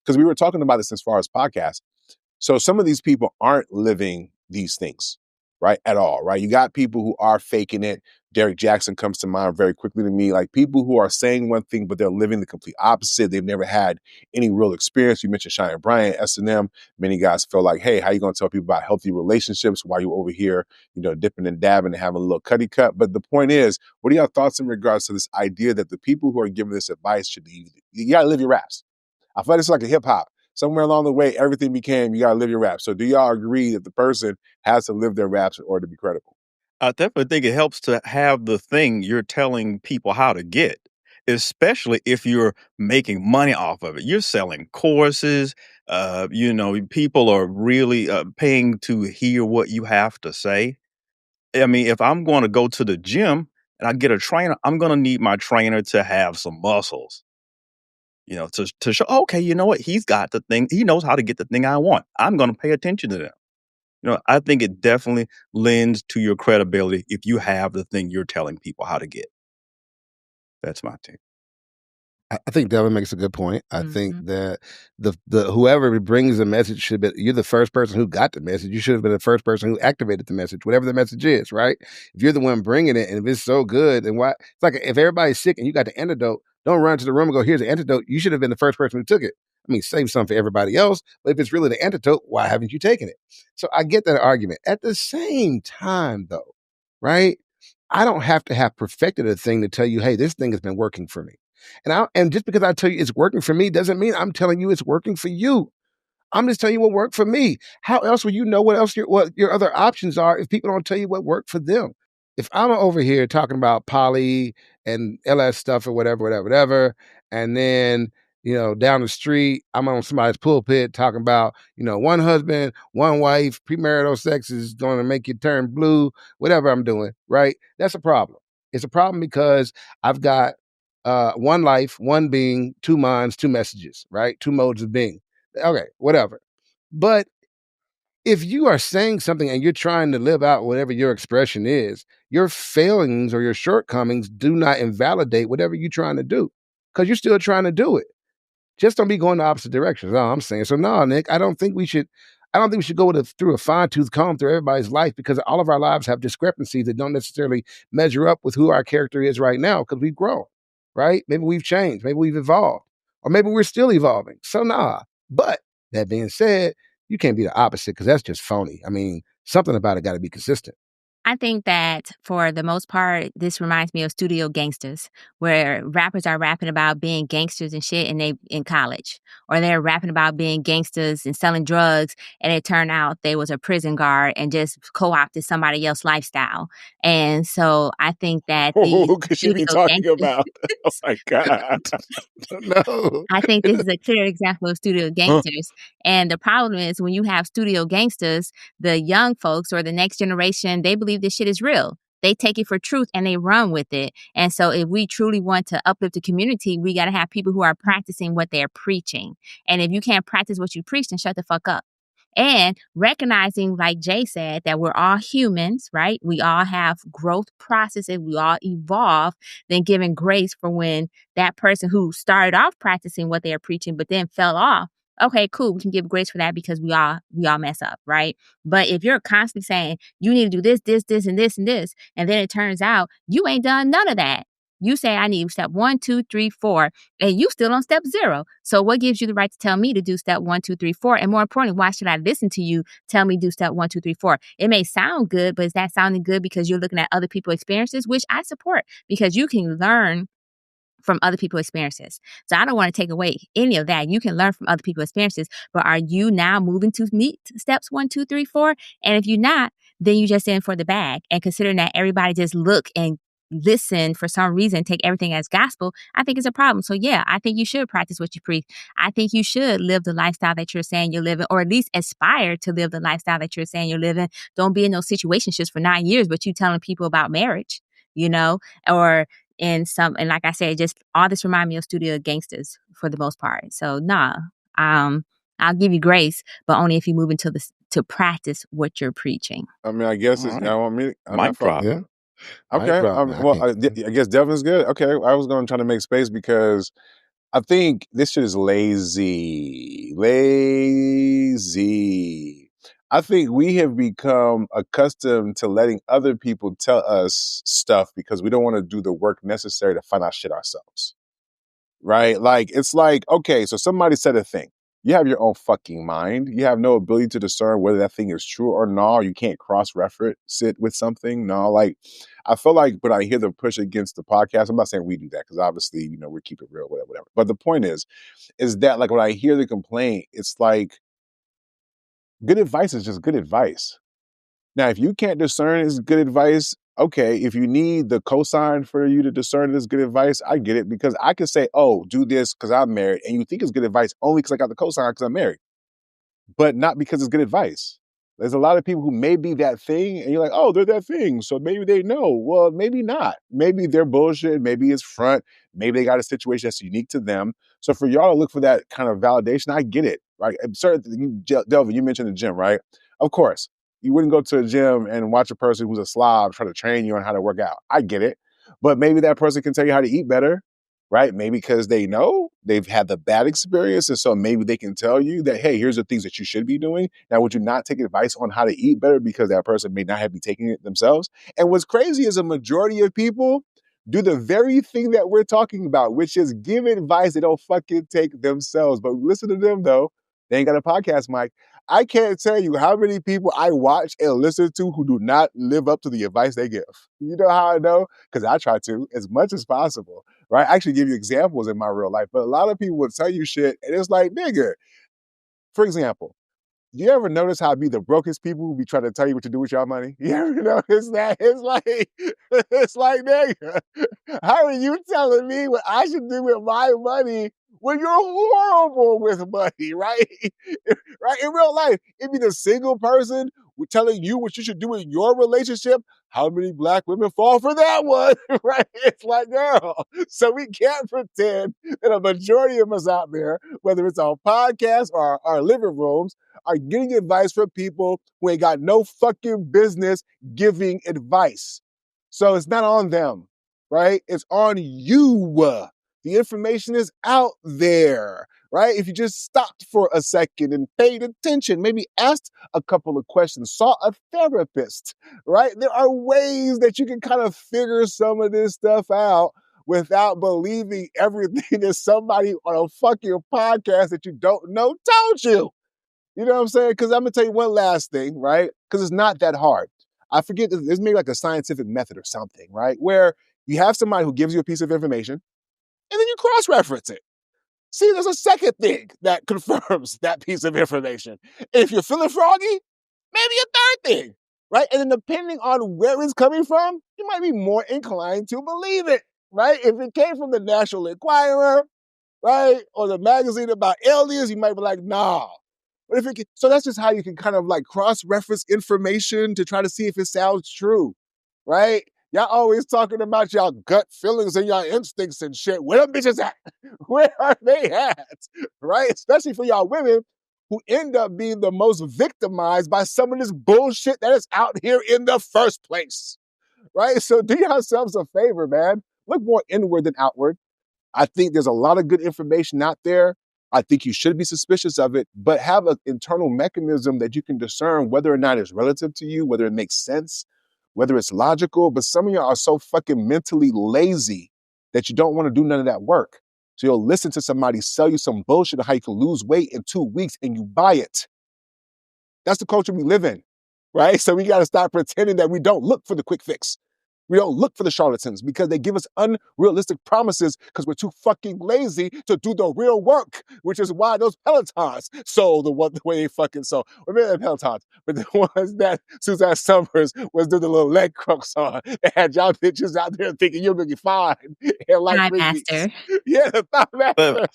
because we were talking about this as far as podcasts. So some of these people aren't living these things, right? At all, right? You got people who are faking it. Derek Jackson comes to mind very quickly to me, like people who are saying one thing, but they're living the complete opposite. They've never had any real experience. You mentioned Cheyenne Bryant, S&M. Many guys feel like, hey, how you going to tell people about healthy relationships while you over here, dipping and dabbing and having a little cutty cut? But the point is, what are your thoughts in regards to this idea that the people who are giving this advice you got to live your raps? I feel like it's like a hip hop. Somewhere along the way, everything became, you got to live your raps. So do y'all agree that the person has to live their raps in order to be credible? I definitely think it helps to have the thing you're telling people how to get, especially if you're making money off of it. You're selling courses. People are really paying to hear what you have to say. I mean, if I'm going to go to the gym and I get a trainer, I'm going to need my trainer to have some muscles, to show, okay, you know what? He's got the thing. He knows how to get the thing I want. I'm going to pay attention to them. I think it definitely lends to your credibility if you have the thing you're telling people how to get. That's my take. I think Delvin makes a good point. I think that the whoever brings the message should be, you're the first person who got the message. You should have been the first person who activated the message, whatever the message is, right? If you're the one bringing it and if it's so good, then why? It's like if everybody's sick and you got the antidote, don't run to the room and go, here's the antidote. You should have been the first person who took it. I mean, save some for everybody else, but if it's really the antidote, why haven't you taken it? So I get that argument. At the same time, though, right? I don't have to have perfected a thing to tell you, hey, this thing has been working for me. And just because I tell you it's working for me doesn't mean I'm telling you it's working for you. I'm just telling you what worked for me. How else will you know what your other options are if people don't tell you what worked for them? If I'm over here talking about poly and LS stuff or whatever, and then, down the street, I'm on somebody's pulpit talking about, one husband, one wife, premarital sex is going to make you turn blue, whatever I'm doing, right? That's a problem. It's a problem because I've got one life, one being, two minds, two messages, right? Two modes of being. Okay, whatever. But if you are saying something and you're trying to live out whatever your expression is, your failings or your shortcomings do not invalidate whatever you're trying to do because you're still trying to do it. Just don't be going the opposite direction. That's all I'm saying. So no, Nick, I don't think we should go through a fine-tooth comb through everybody's life because all of our lives have discrepancies that don't necessarily measure up with who our character is right now because we've grown, right? Maybe we've changed. Maybe we've evolved. Or maybe we're still evolving. So nah. But that being said, you can't be the opposite because that's just phony. I mean, something about it got to be consistent. I think that for the most part, this reminds me of Studio Gangsters, where rappers are rapping about being gangsters and shit and they in college. Or they're rapping about being gangsters and selling drugs, and it turned out they was a prison guard and just co-opted somebody else's lifestyle. And so I think that Who could she be talking about? Oh my God. No. I think this is a clear example of Studio Gangsters. And the problem is when you have Studio Gangsters, the young folks or the next generation, they believe this shit is real. They take it for truth and they run with it. And so if we truly want to uplift the community, we got to have people who are practicing what they're preaching. And if you can't practice what you preach, then shut the fuck up. And recognizing, like Jay said, that we're all humans, right? We all have growth processes. We all evolve. Then giving grace for when that person who started off practicing what they are preaching, but then fell off. Okay, cool. We can give grace for that because we all mess up, right? But if you're constantly saying you need to do this, and this, and then it turns out you ain't done none of that. You say I need step 1, 2, 3, 4, and you still on step 0. So what gives you the right to tell me to do step 1, 2, 3, 4? And more importantly, why should I listen to you tell me do step 1, 2, 3, 4? It may sound good, but is that sounding good because you're looking at other people's experiences, which I support because you can learn from other people's experiences. So I don't want to take away any of that. You can learn from other people's experiences, but are you now moving to meet steps 1, 2, 3, 4? And if you're not, then you just in for the bag. And considering that everybody just look and listen for some reason, take everything as gospel, I think it's a problem. So yeah, I think you should practice what you preach. I think you should live the lifestyle that you're saying you're living, or at least aspire to live the lifestyle that you're saying you're living. Don't be in those situationships for 9 years, but you telling people about marriage, or and like I said, just all this remind me of Studio Gangsters for the most part. So I'll give you grace, but only if you move into to practice what you're preaching. I mean, I guess it's, I want me. Mic drop. Yeah. Okay. I guess Delvin's good. Okay. I was going to try to make space because I think this shit is lazy. Lazy. I think we have become accustomed to letting other people tell us stuff because we don't want to do the work necessary to find out shit ourselves. Right? Like, it's like, okay, so somebody said a thing. You have your own fucking mind. You have no ability to discern whether that thing is true or not. You can't cross-reference it with something. No, like, I feel like when I hear the push against the podcast, I'm not saying we do that because obviously, we keep it real, whatever. But the point is that like when I hear the complaint, it's like good advice is just good advice. Now, if you can't discern it's good advice, okay, if you need the cosign for you to discern this good advice, I get it because I can say, oh, do this because I'm married, and you think it's good advice only because I got the cosign because I'm married, but not because it's good advice. There's a lot of people who may be that thing, and you're like, oh, they're that thing, so maybe they know. Well, maybe not. Maybe they're bullshit. Maybe it's front. Maybe they got a situation that's unique to them. So for y'all to look for that kind of validation, I get it, right? Delvin, you mentioned the gym, right? Of course. You wouldn't go to a gym and watch a person who's a slob try to train you on how to work out. I get it. But maybe that person can tell you how to eat better, right? Maybe because they know they've had the bad experience. And so maybe they can tell you that, hey, here's the things that you should be doing. Now, would you not take advice on how to eat better because that person may not have been taking it themselves? And what's crazy is a majority of people do the very thing that we're talking about, which is give advice they don't fucking take themselves. But listen to them, though. They ain't got a podcast mic. I can't tell you how many people I watch and listen to who do not live up to the advice they give. You know how I know? Because I try to as much as possible, right? I actually give you examples in my real life, but a lot of people will tell you shit, and it's like, nigga, for example, you ever notice how it be the brokest people who be trying to tell you what to do with your money? You ever notice that? It's like, nigga, how are you telling me what I should do with my money when you're horrible with money, right? Right? In real life, it'd be the single person telling you what you should do in your relationship. How many black women fall for that one, right? It's like, girl. So we can't pretend that a majority of us out there, whether it's on podcasts or our living rooms, are getting advice from people who ain't got no fucking business giving advice. So it's not on them, right? It's on you. The information is out there, right? If you just stopped for a second and paid attention, maybe asked a couple of questions, saw a therapist, right? There are ways that you can kind of figure some of this stuff out without believing everything that somebody on a fucking podcast that you don't know told you. You know what I'm saying? Because I'm going to tell you one last thing, right? Because it's not that hard. I forget, there's maybe like a scientific method or something, right? Where you have somebody who gives you a piece of information and then you cross-reference it. See, there's a second thing that confirms that piece of information. And if you're feeling froggy, maybe a third thing, right? And then depending on where it's coming from, you might be more inclined to believe it, right? If it came from the National Enquirer, right, or the magazine about aliens, you might be like, nah. But if it so that's just how you can kind of like cross-reference information to try to see if it sounds true, right? Y'all always talking about y'all gut feelings and y'all instincts and shit. Where them bitches at? Where are they at? Right? Especially for y'all women who end up being the most victimized by some of this bullshit that is out here in the first place. Right? So do yourselves a favor, man. Look more inward than outward. I think there's a lot of good information out there. I think you should be suspicious of it, but have an internal mechanism that you can discern whether or not it's relative to you, whether it makes sense, whether it's logical. But some of y'all are so fucking mentally lazy that you don't want to do none of that work. So you'll listen to somebody sell you some bullshit on how you can lose weight in 2 weeks and you buy it. That's the culture we live in, right? So we got to stop pretending that we don't look for the quick fix. We don't look for the charlatans because they give us unrealistic promises because we're too fucking lazy to do the real work, which is why those Pelotons sold the way they fucking sold. Or maybe the Pelotons, but the ones that Suzanne Summers was doing the little leg crooks on. They had y'all bitches out there thinking you're going to be fine. And like Thigh master. Yeah, the thigh master.